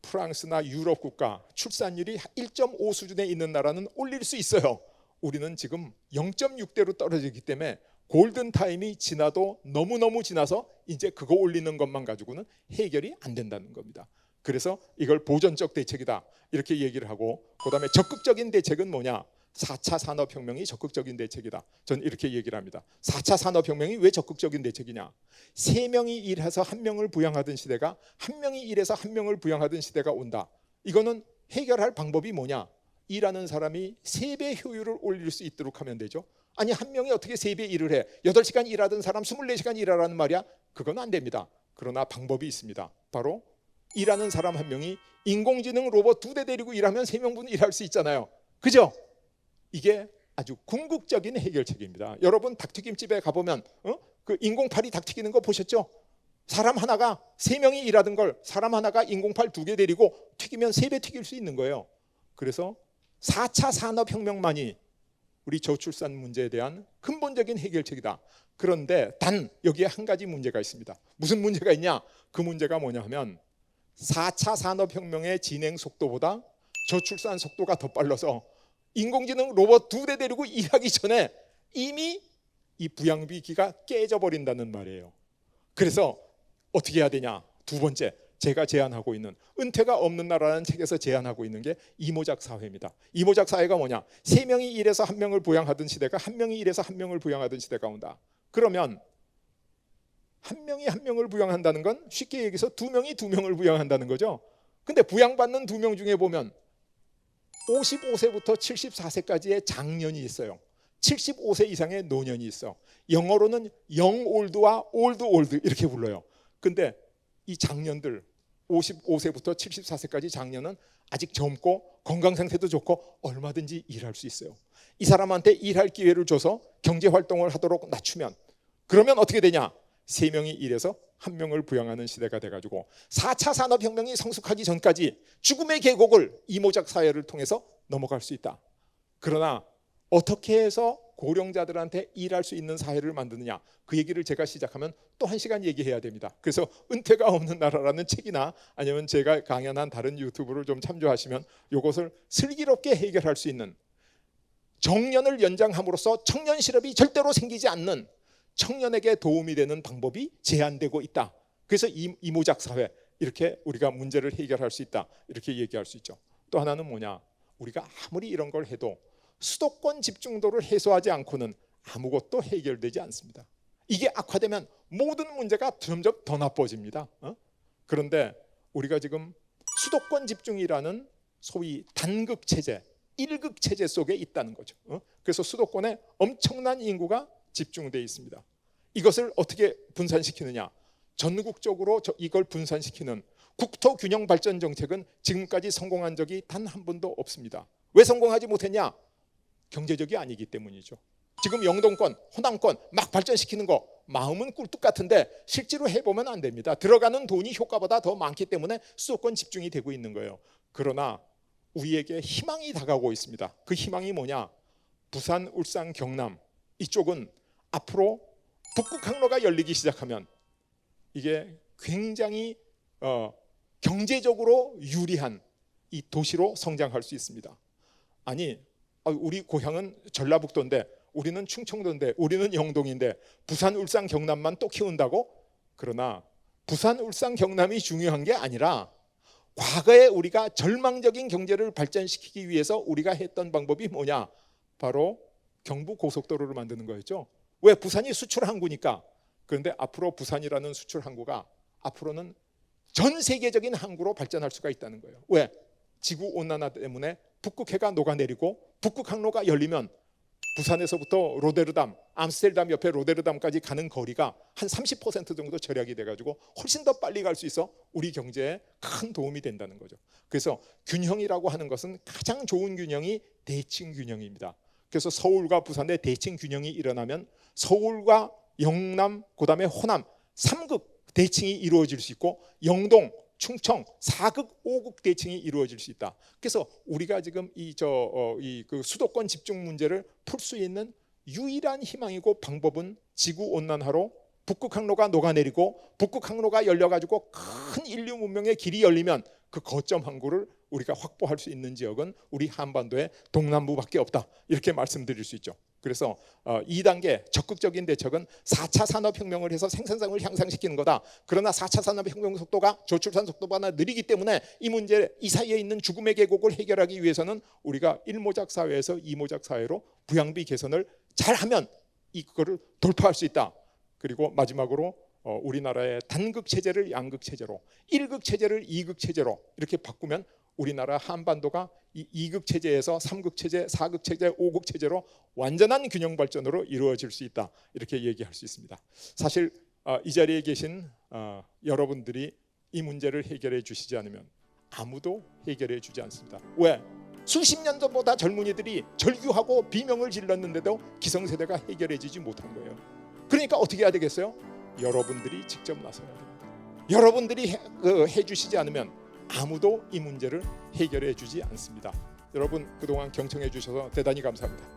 프랑스나 유럽 국가 출산율이 1.5 수준에 있는 나라는 올릴 수 있어요. 우리는 지금 0.6대로 떨어지기 때문에 골든타임이 지나도 너무너무 지나서 이제 그거 올리는 것만 가지고는 해결이 안 된다는 겁니다. 그래서 이걸 보존적 대책이다 이렇게 얘기를 하고 그다음에 적극적인 대책은 뭐냐? 4차 산업혁명이 적극적인 대책이다. 전 이렇게 얘기를 합니다. 4차 산업혁명이 왜 적극적인 대책이냐? 3명이 일해서 1명을 부양하던 시대가 1명이 일해서 1명을 부양하던 시대가 온다. 이거는 해결할 방법이 뭐냐? 일하는 사람이 3배 효율을 올릴 수 있도록 하면 되죠. 아니 1명이 어떻게 3배 일을 해? 8시간 일하던 사람 24시간 일하라는 말이야? 그건 안 됩니다. 그러나 방법이 있습니다. 바로 일하는 사람 1명이 인공지능 로봇 2대 데리고 일하면 3명분 일할 수 있잖아요. 그죠? 이게 아주 궁극적인 해결책입니다. 여러분 닭튀김집에 가보면 그 인공팔이 닭튀기는 거 보셨죠? 사람 하나가 3명이 일하던 걸 사람 하나가 인공팔 2개 데리고 튀기면 3배 튀길 수 있는 거예요. 그래서 4차 산업혁명만이 우리 저출산 문제에 대한 근본적인 해결책이다. 그런데 단 여기에 한 가지 문제가 있습니다. 무슨 문제가 있냐? 그 문제가 뭐냐 하면 4차 산업혁명의 진행 속도보다 저출산 속도가 더 빨라서 인공지능 로봇 2대 데리고 일하기 전에 이미 이 부양비기가 깨져버린다는 말이에요. 그래서 어떻게 해야 되냐? 두 번째, 제가 제안하고 있는 은퇴가 없는 나라라는 책에서 제안하고 있는 게 이모작 사회입니다. 이모작 사회가 뭐냐? 3명이 일해서 1명을 부양하던 시대가 1명이 일해서 1명을 부양하던 시대가 온다. 그러면 1명이 1명을 부양한다는 건 쉽게 얘기해서 2명이 2명을 부양한다는 거죠. 근데 부양받는 2명 중에 보면 55세부터 74세까지의 장년이 있어요. 75세 이상의 노년이 있어. 영어로는 young old와 old old 이렇게 불러요. 근데 이 장년들 55세부터 74세까지 장년은 아직 젊고 건강 상태도 좋고 얼마든지 일할 수 있어요. 이 사람한테 일할 기회를 줘서 경제 활동을 하도록 낮추면 그러면 어떻게 되냐? 3명이 일해서 1명을 부양하는 시대가 돼가지고 4차 산업혁명이 성숙하기 전까지 죽음의 계곡을 이모작 사회를 통해서 넘어갈 수 있다. 그러나 어떻게 해서 고령자들한테 일할 수 있는 사회를 만드느냐, 그 얘기를 제가 시작하면 또 1시간 얘기해야 됩니다. 그래서 은퇴가 없는 나라라는 책이나 아니면 제가 강연한 다른 유튜브를 좀 참조하시면 이것을 슬기롭게 해결할 수 있는, 정년을 연장함으로써 청년 실업이 절대로 생기지 않는, 청년에게 도움이 되는 방법이 제한되고 있다. 그래서 이모작 사회, 이렇게 우리가 문제를 해결할 수 있다, 이렇게 얘기할 수 있죠. 또 하나는 뭐냐, 우리가 아무리 이런 걸 해도 수도권 집중도를 해소하지 않고는 아무것도 해결되지 않습니다. 이게 악화되면 모든 문제가 점점 더 나빠집니다. 그런데 우리가 지금 수도권 집중이라는 소위 단극 체제, 일극 체제 속에 있다는 거죠. 그래서 수도권에 엄청난 인구가 집중되어 있습니다. 이것을 어떻게 분산시키느냐, 전국적으로 이걸 분산시키는 국토균형 발전 정책은 지금까지 성공한 적이 단 한 번도 없습니다. 왜 성공하지 못했냐? 경제적이 아니기 때문이죠. 지금 영동권, 호남권 막 발전시키는 거 마음은 꿀뚝 같은데 실제로 해보면 안 됩니다. 들어가는 돈이 효과보다 더 많기 때문에 수도권 집중이 되고 있는 거예요. 그러나 우리에게 희망이 다가오고 있습니다. 그 희망이 뭐냐? 부산, 울산, 경남 이쪽은 앞으로 북극 항로가 열리기 시작하면 이게 굉장히 경제적으로 유리한 이 도시로 성장할 수 있습니다. 아니, 우리 고향은 전라북도인데, 우리는 충청도인데, 우리는 영동인데 부산, 울산, 경남만 또 키운다고? 그러나 부산, 울산, 경남이 중요한 게 아니라 과거에 우리가 절망적인 경제를 발전시키기 위해서 우리가 했던 방법이 뭐냐? 바로 경부고속도로를 만드는 거였죠. 왜? 부산이 수출 항구니까. 그런데 앞으로 부산이라는 수출 항구가 앞으로는 전 세계적인 항구로 발전할 수가 있다는 거예요. 왜? 지구온난화 때문에 북극해가 녹아내리고 북극 항로가 열리면 부산에서부터 로데르담, 암스테르담 옆에 로데르담까지 가는 거리가 한 30% 정도 절약이 돼가지고 훨씬 더 빨리 갈 수 있어 우리 경제에 큰 도움이 된다는 거죠. 그래서 균형이라고 하는 것은 가장 좋은 균형이 대칭 균형입니다. 그래서 서울과 부산의 대칭 균형이 일어나면 서울과 영남, 그다음에 호남 3극 대칭이 이루어질 수 있고 영동, 충청 4극, 5극 대칭이 이루어질 수 있다. 그래서 우리가 지금 그 수도권 집중 문제를 풀 수 있는 유일한 희망이고 방법은 지구 온난화로 북극 항로가 녹아내리고 북극 항로가 열려가지고 큰 인류 문명의 길이 열리면 그 거점 항구를 우리가 확보할 수 있는 지역은 우리 한반도의 동남부밖에 없다, 이렇게 말씀드릴 수 있죠. 그래서 2단계 적극적인 대책은 4차 산업혁명을 해서 생산성을 향상시키는 거다. 그러나 4차 산업혁명 속도가 저출산 속도보다 느리기 때문에 이 문제, 이 사이에 있는 죽음의 계곡을 해결하기 위해서는 우리가 1모작 사회에서 2모작 사회로 부양비 개선을 잘하면 이거를 돌파할 수 있다. 그리고 마지막으로 우리나라의 단극 체제를 양극 체제로, 1극 체제를 2극 체제로 이렇게 바꾸면 우리나라 한반도가 이 2극 체제에서 3극 체제, 4극 체제, 5극 체제로 완전한 균형 발전으로 이루어질 수 있다, 이렇게 얘기할 수 있습니다. 사실 이 자리에 계신 여러분들이 이 문제를 해결해 주시지 않으면 아무도 해결해 주지 않습니다. 왜? 수십 년 전보다 젊은이들이 절규하고 비명을 질렀는데도 기성세대가 해결해 주지 못한 거예요. 그러니까 어떻게 해야 되겠어요? 여러분들이 직접 나서야 됩니다. 여러분들이 해주시지 않으면 아무도 이 문제를 해결해 주지 않습니다. 여러분 그동안 경청해 주셔서 대단히 감사합니다.